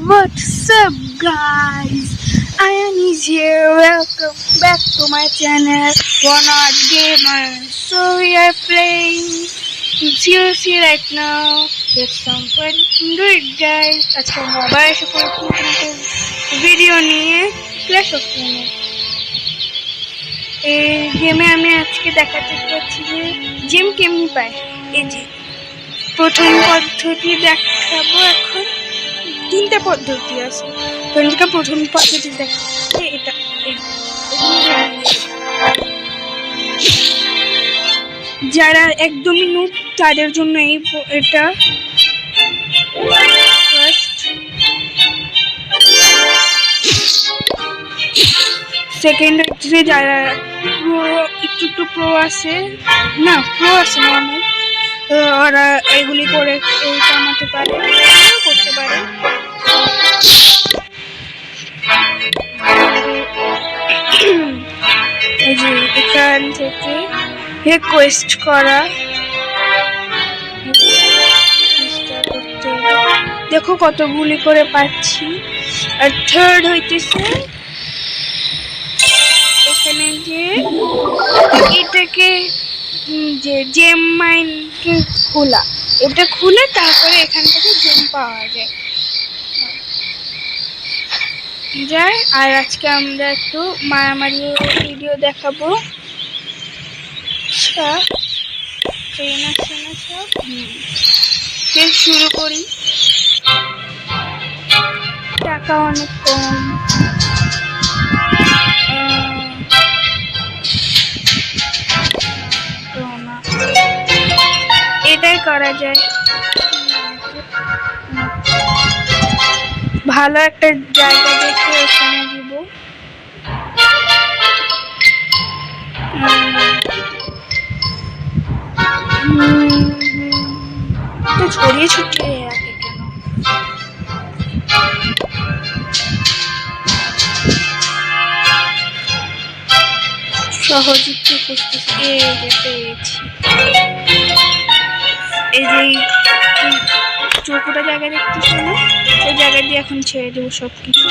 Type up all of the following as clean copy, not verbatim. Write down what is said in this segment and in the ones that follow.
what's up guys? Ayan is here. Welcome back to my channel, One Gamer. So we are playing seriously right now. It's some fun good guys. আজকে mobile এসে পড়েছি video নিয়ে Clash of Clans। এই গেমে আমি আজকে দেখাতে যাচ্ছি যে জিম কেমনি পায়। এই যে প্রথম পদ্ধতি দেখাবো। এখন তিনটা পদ্ধতি আছে, প্রথম পদ্ধতি দেখাচ্ছে এটা। যারা একদমই নুব তাদের জন্য এটা ফার্স্ট। সেকেন্ড হচ্ছে যারা প্রো একটু প্রো আছে না নর্মাল, ওরা এগুলি করে কামাতে পারে, করতে পারে। এই যে এখান থেকে রিকোয়েস্ট করা, দেখো কতগুলি করে পাচ্ছি। আর থার্ড হইতেছে এখানে যে এটাকে যে জেম মাইনকে খোলা, এটা খুলে তারপরে এখান থেকে জেম পাওয়া যায়। আর আজকে আমরা একটু মারামারি ভিডিও দেখাবো। ট্রেন আছে না সব, শুরু করি। টাকা অনেক কম, এটাই করা যায়। ভালো একটা জায়গা দেখে ওখানে দিব। তো ছড়িয়ে ছুটিয়ে রাখে কেন? সহজ একটু খুঁজতেছি। এই যে পেয়েছি, এই যে চৌকোটা জায়গা দেখতেছি না, ওই জায়গা দিয়ে এখন ছেড়ে দেবো সব কিছু।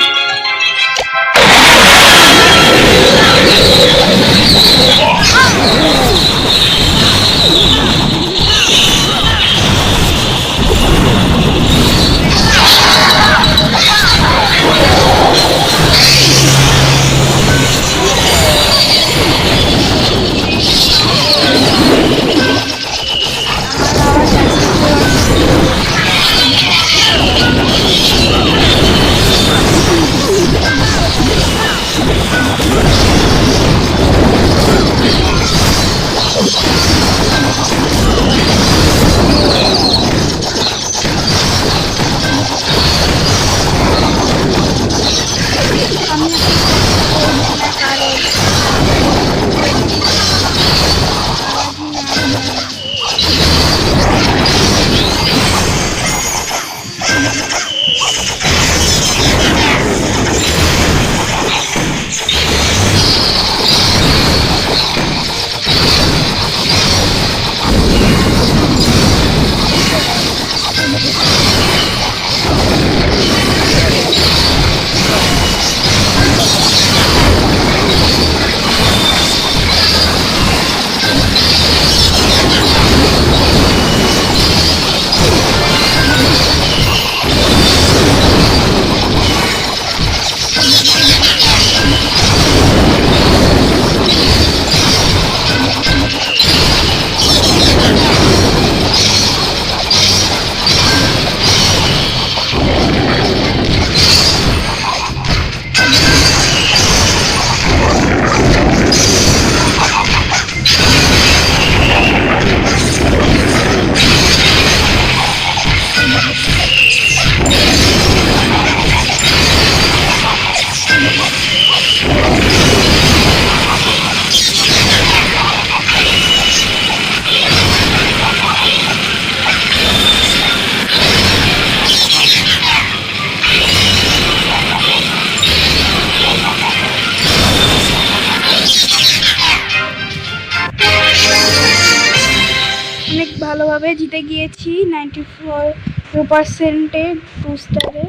ভালোভাবে জিতে গিয়েছি 94% 2 স্টারে।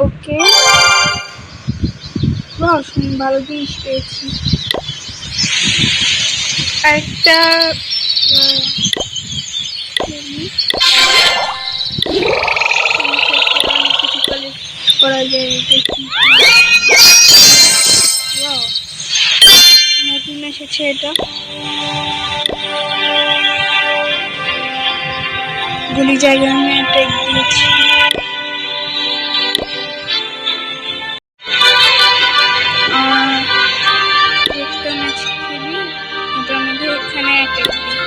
ওকে, ভালো জিনিস পেয়েছি। একটা কিছু করা যায়। নতুন এসেছে এটা, গুলি জায়গায় আমি অ্যাটাক দিয়েছি। একটা ম্যাচ খেলি, এটার মধ্যে এখানে অ্যাটাক দিই,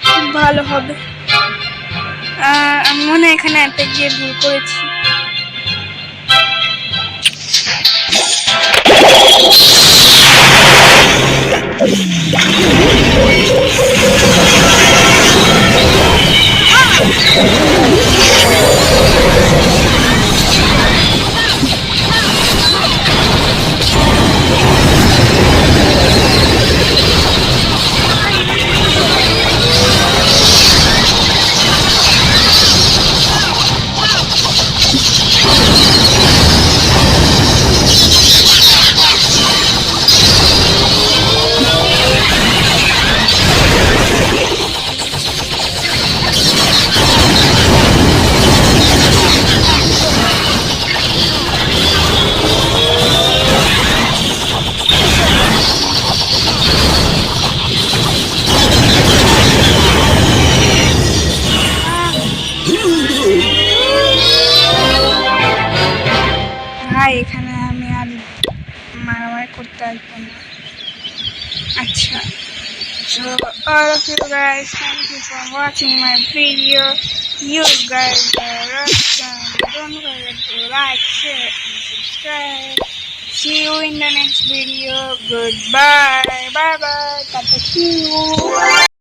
খুব ভালো হবে। আমি মনে হয় এখানে অ্যাটাক দিয়ে ভুল করেছি। ভাই এখানে আমি আর মারামারি করতে আসবো না। আচ্ছা, so all of you guys, thank you for watching my video. You guys are awesome. Don't forget to like, share and subscribe. See you in the next video. Goodbye. Bye bye. Tata, see you.